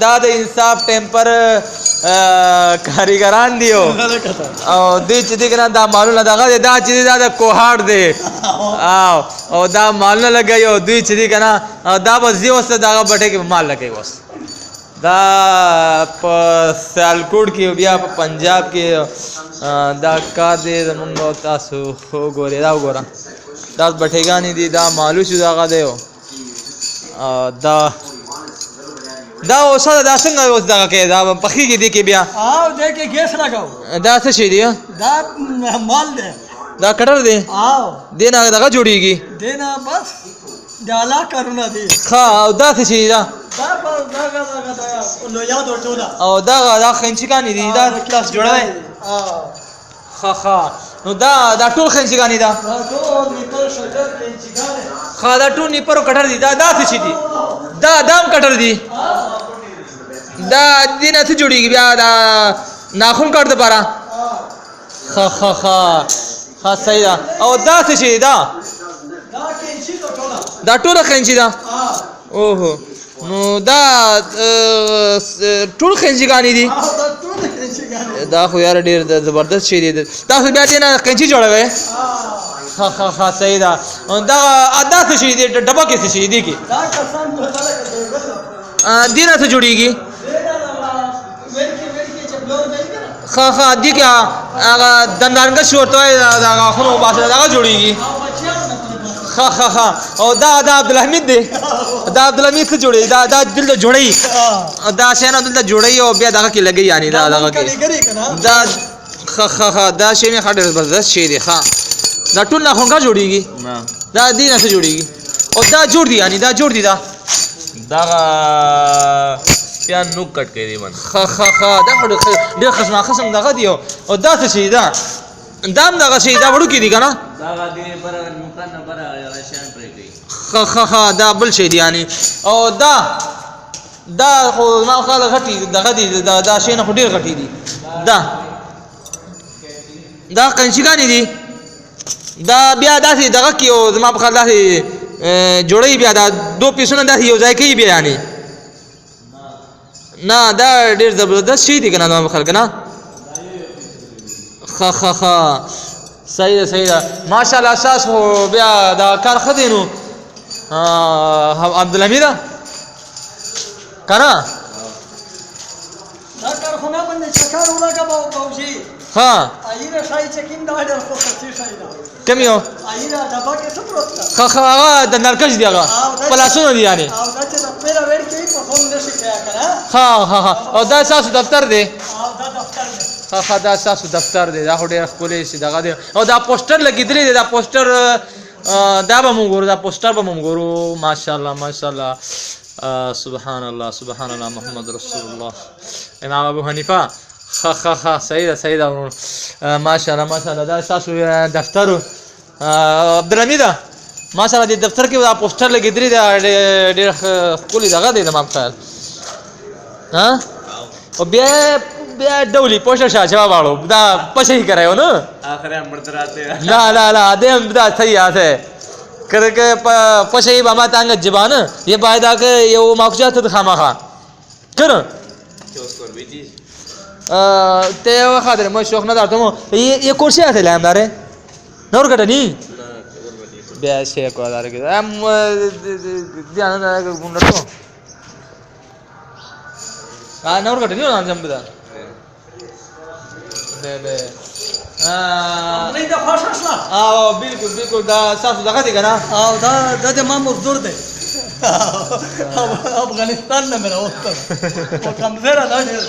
دا د انصاف ټیمپر کاریګران دی او دوی چې دی کنه دا مالونه دغه دی دا چې دی دا د کوهاټ دی او دا مالونه لګوي او دوی چې دی کنه دا به ځي اوس دغه بټۍ کې مال لګوي اوس دا په سیالکوټ کې بیا په پنجاب کې دا کار دی زمونږ تاسو وګورئ دا وګوره دا بټېګانې دي دا مالوچ دغه دی دا اوس دا څنګه اوس دغه کې دا پخېږي دې کې بیا دې کې ګیس لګاو دا څه شی دی دا مال دی دا کټر دی دې نه دغه جوړیږي دې نه بس دا لا کارونه دي ښه او دا څه شی دا نو یاد ورته او دا خنچګانې دي دا کلاس جوړوي ښه نو دا ټول خنچګانې ده ټول نیپر شټر خنچګانې ښه دا ټول نیپر کټر دي دا څه شي دي دا هم کټر دي دا دې نه څه جوړیږي بیا دا ناخن کټ دپاره ښه صحیح ده او دا څه شي دا دا ټوله خنچي ده اوهو نو دا ټول خنچګانې دي دا خو یاره ډېر زبردست شی دی تاسو بیا دې نه قینچي جوړوئ ښه صحیح ده دا څه شی دی ډبه کې څه شی دی کې دې نه څه جوړېږي ښه دې کې هغه دندانکش ورته وایي د غاښونو وباسي دغه جوړېږي ښه او دا عبدالحمید دی دا عبدالحمید څه جوړوي دا دلته جوړوي دا شیان دلته جوړوي او بیا دغه کې لګوي یعنې دا دغه کې دا ښه دا شی مې ښه ډېر زبردست شی دی ښه دا ټول ناخنکا جوړېږي دا دې نه څه جوړېږي او دا جوړ دي یعنې دا جوړ دي دغه سپیان نوک کټ کوي دی باندې ښه دا خو ډېر خسم دغه دی او دا څه شی ده دا هم دغه شی دا وړوکي دي که نه ښه دا بل شی دی یعنې او دا خو زما خیال غټي دغه دي دا شی نه خو ډېر غټي دي دا قنچګانې دي دا بیا داسې دغه کې او زما په خیال داسې جوړوي بیا دا دو پیسونه داسې یو ځای کوي بیا یعنې نه دا ډېر زبردست شی دی که نه زما په خیال که نه ښه صحیح ده ماشاءالله اساس خو بیا دا کار ښه دی نو عبدالحمیده که نه دا کار خو نه باندې چکر ولګه باوجي ها ایره شای چکین دا ډېر خوشتي شای دا کوم یو ایره دبا کې څه پروت ده ښه هغه د نرکش دی هغه پلاسونه دي یعنې او دا چې د پیره وړ کې په فون نشي کیا کنه ښه او دا ستاسو دفتر دی دا دفتر دی ښه دا ستاسو دفتر دی دا خو ډېر ښکلی شي دغه دی او دا پوسټر لګېدلی دی دا پوسټر دا به مونږ ګورو دا پوسټر به مونږ ګورو ماشاءالله سبحان الله محمد رسول الله امام ابو حنیفه ښه صحیح ده ورور ماشاءالله دا ستاسو دفتر عبدالحمیده ماشاءالله دې دفتر کې دا پوسټر لګېدلی دی ډېر ښکلی دغه دی زما په خیال او بیا ډولی پوسټر شاه جواب واړو دا پشه ہی کراयो ना आखिर हम बढ़ते रहते हैं ला दे हम बता सही याद है करके पشه ही बाबा तांग जबान ये बायदा के ये वो माकुजा तो खामा खा कर ते वो खातिर मैं शौक ना दारता हूँ ये कुर्सी आते ले हम दारे नौर कटा नहीं बेशे को दारे के हम ध्यान दारे के गुंडा तो नौर कटा नहीं ना जम बता نه دا خوښ شوه بالکل دا تاسو دغه دی که نه او دا د ما مزدور دی افغانستان نه مې راوستل او کمزوره ده ډېر